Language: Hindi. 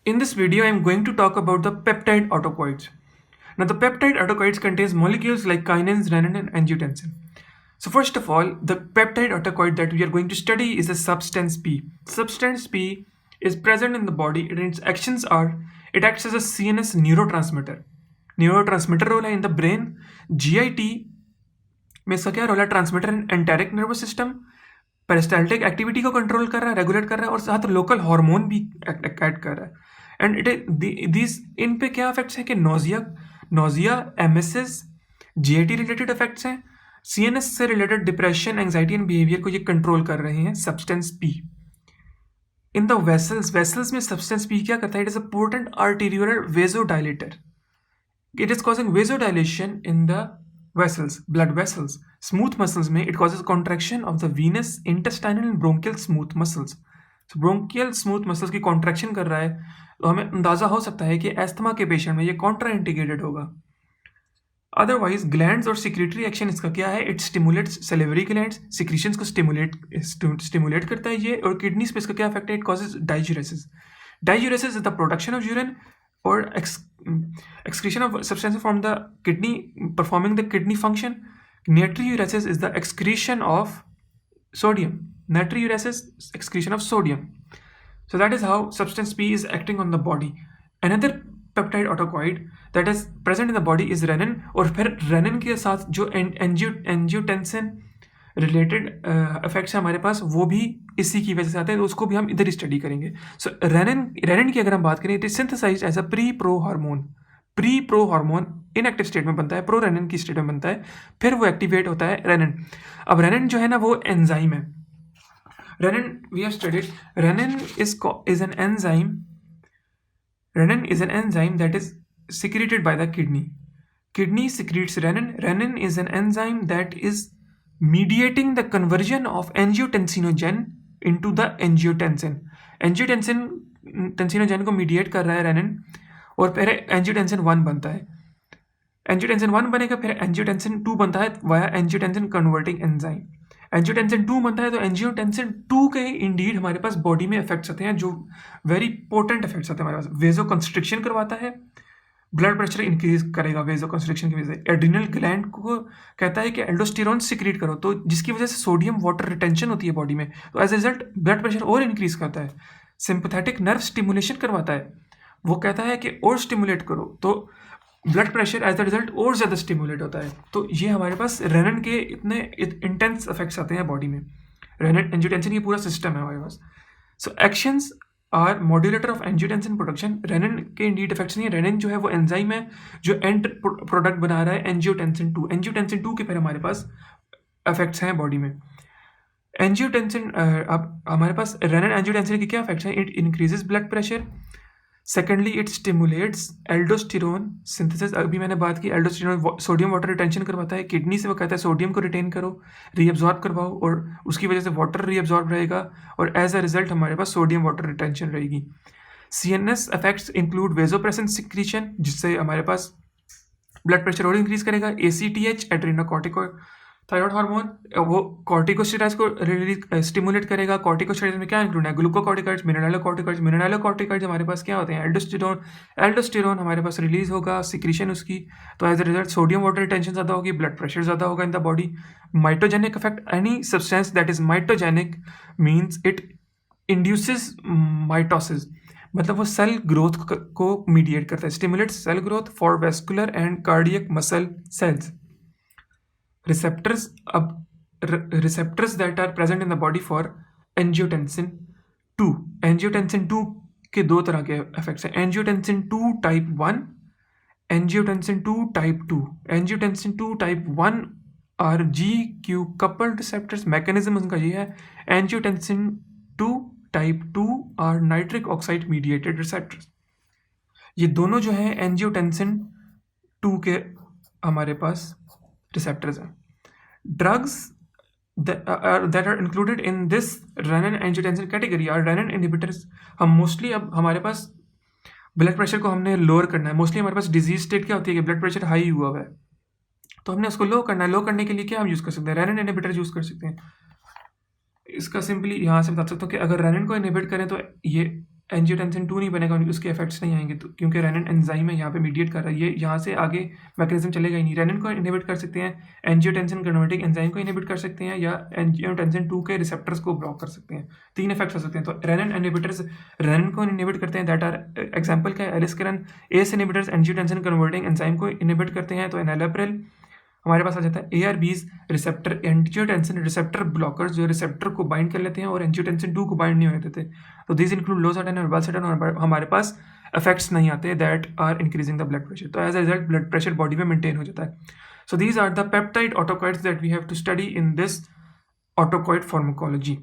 In this video, I am going to talk about the peptide autocoids. Now, the peptide autocoids contains molecules like kinins, renin, and angiotensin. So first of all, the peptide autocoid that we are going to study is the substance P. Substance P is present in the body and its actions are, it acts as a CNS neurotransmitter. Neurotransmitter role है in the brain. GIT में इसका क्या रोल है? Transmitter in enteric nervous system, peristaltic activity को कंट्रोल कर रहा है, रेगुलेट कर रहा है और साथ लोकल हार्मोन भी ऐड कर रहा है. एंड इट दिस इन पे क्या इफेक्ट्स हैं कि nausea MSS GIT related effects हैं. सीएनएस से related depression, anxiety and behaviour को ये कंट्रोल कर रहे हैं substance P. In the vessels में सब्सटेंस पी क्या करता है? It is a potent arteriolar vasodilator. It is causing vasodilation in the vessels, blood vessels. Smooth muscles में it causes contraction of the venous, intestinal and bronchial smooth muscles. Bronchial smooth muscles की कॉन्ट्रैक्शन कर रहा है तो हमें अंदाजा हो सकता है कि एस्थमा के पेशेंट में ये कॉन्ट्राइंडिकेटेड होगा. अदरवाइज ग्लैंड्स और सिक्रेटरी एक्शन इसका क्या है? It stimulates salivary glands, secretions को स्टिमुलेट करता है ये. और किडनीज पे इसका क्या इफेक्ट है? It causes diuresis. Diuresis is the production of urine or excretion of substances from the kidney performing the kidney function. Natriuresis is the excretion of sodium. Natriuresis, excretion of sodium. So that is how substance P is acting on the body. Another peptide autocoid that is present in the body is renin. और फिर renin के साथ जो angiotensin रिलेटेड इफेक्ट्स है हमारे पास, वो भी इसी की वजह से आते हैं, तो उसको भी हम इधर ही स्टडी करेंगे. सो रेनिन की अगर हम बात करें, it is synthesized as a preprohormone inactive state में बनता है, प्रो रेनिन की स्टेट में बनता है, फिर वो एक्टिवेट होता है रेनिन. अब रेनिन जो है ना वो एंजाइम है. Renin we have studied. Renin is an enzyme. Renin is an enzyme that is secreted by the kidney secretes renin. Renin is an enzyme that is mediating the conversion of angiotensinogen into the angiotensin. Angiotensinogen को mediate कर रहा है रेनिन और फिर angiotensin 1 बनता है. angiotensin 1 बनेगा, फिर angiotensin 2 बनता है via angiotensin converting enzyme. angiotensin 2 बनता है तो angiotensin 2 के इंडीड हमारे पास बॉडी में इफेक्ट्स आते हैं जो वेरी पोटेंट इफेक्ट्स आते हैं हमारे पास. वेजो कंस्ट्रिक्शन करवाता है, ब्लड प्रेशर इंक्रीज करेगा वेजो कंस्ट्रिक्शन की वजह से. एड्रिनल ग्लैंड को कहता है कि एल्डोस्टेरोन सिक्रीट करो, तो जिसकी वजह से सोडियम वाटर रिटेंशन होती है बॉडी में, तो as a result blood pressure और इंक्रीज करता है. सिंपैथेटिक नर्व स्टिमुलेशन करवाता है, वो कहता है कि और स्टिमुलेट करो, तो blood pressure as the result और ज़्यादा स्टिमुलेट होता है. तो ये हमारे पास रेनिन के इतने इंटेंस इफेक्ट्स आते हैं बॉडी में. रेनिन एंजियोटेंसिन ये पूरा सिस्टम है हमारे पास. So actions are modulator of angiotensin production. Renin के इंडीड इफेक्ट्स नहीं है. रेनिन जो है वो एंजाइम है जो एंड प्रोडक्ट बना रहा है एंजियोटेंसिन 2. एंजियोटेंसिन 2 के फिर हमारे पास इफेक्ट्स हैं बॉडी में. एंजियोटेंसिन अब हमारे पास रेनिन एंजियोटेंसिन के क्या इफेक्ट्स हैं? It increases blood pressure. Secondly it stimulates aldosterone synthesis. अभी मैंने बात की, एल्डोस्टेरोन सोडियम वाटर रिटेंशन करवाता है. किडनी से वो कहता है सोडियम को रिटेन करो, रीअब्जॉर्ब करवाओ, और उसकी वजह से वाटर रीअब्जॉर्ब रहेगा और एज अ रिजल्ट हमारे पास सोडियम वाटर रिटेंशन रहेगी. CNS effects include vasopressin secretion, जिससे हमारे पास ब्लड प्रेशर और इंक्रीज करेगा. एसीटीएच एड्रेनोकॉर्टिकोथायरॉयड हार्मोन, वो कॉर्टिकोस्टेरॉइड्स को रिलीज स्टिमुलेट करेगा. कॉर्टिकोस्टेरॉइड्स में क्या इंक्लूड है? ग्लूकोकॉर्टिकॉइड्स, मिनरलोकॉर्टिकॉइड्स हमारे पास क्या होते हैं? एल्डोस्टेरोन हमारे पास रिलीज होगा, सिक्रीशन उसकी, तो as a result sodium water retention ज़्यादा होगी, ब्लड प्रेशर ज़्यादा होगा in the body. Mitogenic effect, any substance that is mitogenic means it induces mitosis, मतलब वो सेल ग्रोथ को मीडिएट करता है. Stimulates cell growth for vascular and cardiac muscle cells. Receptors, अब receptors that are present in the body for angiotensin 2. Angiotensin 2 के दो तरह के इफेक्ट्स हैं. Angiotensin 2 type 1, angiotensin 2 type 2. Angiotensin 2 type 1 are GQ coupled receptors. Mechanism उनका ये है. Angiotensin 2 type 2 are nitric oxide mediated receptors. ये दोनों जो हैं एंजियोटेंसिन 2 के हमारे पास रिसेप्टर्स हैं. Drugs that are included in this renin angiotensin category are renin inhibitors. हम मोस्टली, अब हमारे पास ब्लड प्रेशर को हमने लोअर करना है. मोस्टली हमारे पास डिजीज स्टेट क्या होती है कि ब्लड प्रेशर हाई हुआ हुआ है, तो हमने उसको लो करना है. लो करने के लिए क्या हम यूज़ कर सकते हैं? रेनिन इनहिबिटर यूज़ कर सकते हैं. इसका सिंपली यहाँ से बता सकता हूँ कि अगर रेनिन को इनहिबिट करें तो ये एंजियोटेंसिन 2 नहीं बनेगा, उसके इफेक्ट्स नहीं आएंगे, तो क्योंकि रेनिन एंजाइम है यहाँ पे मीडिएट कर रहा है, ये यहाँ से आगे मैकेनिज्म चलेगा ही नहीं। रेनिन को इनहिबिट कर सकते हैं, एंजियोटेंसिन कन्वर्टिंग एंजाइम को इनहिबिट कर सकते हैं, या एंजियोटेंसिन 2 के रिसेप्टर्स को ब्लॉक कर सकते हैं। 3 इफेक्ट्स हो सकते हैं। तो रेनिन इनहिबिटर्स रेनिन को इनहिबिट करते हैं, दैट आर एग्जाम्पल क्या है, aliskiren. ACE inhibitors angiotensin converting enzyme को इनहिबिट करते हैं, तो एनालेप्रिल। हमारे पास आ जाता है ARBs receptor angiotensin receptor blockers, जो रिसेप्टर को बाइंड कर लेते हैं और एंजियोटेंसिन 2 को बाइंड नहीं होने देते। तो दिस इंक्लूड लोसार्टन और वाल्सर्टन, और हमारे पास इफेक्ट्स नहीं आते that are increasing the blood pressure. तो as a result blood pressure body में मेंटेन हो जाता है। So these are the peptide autacoids that we have to study in this autacoid pharmacology.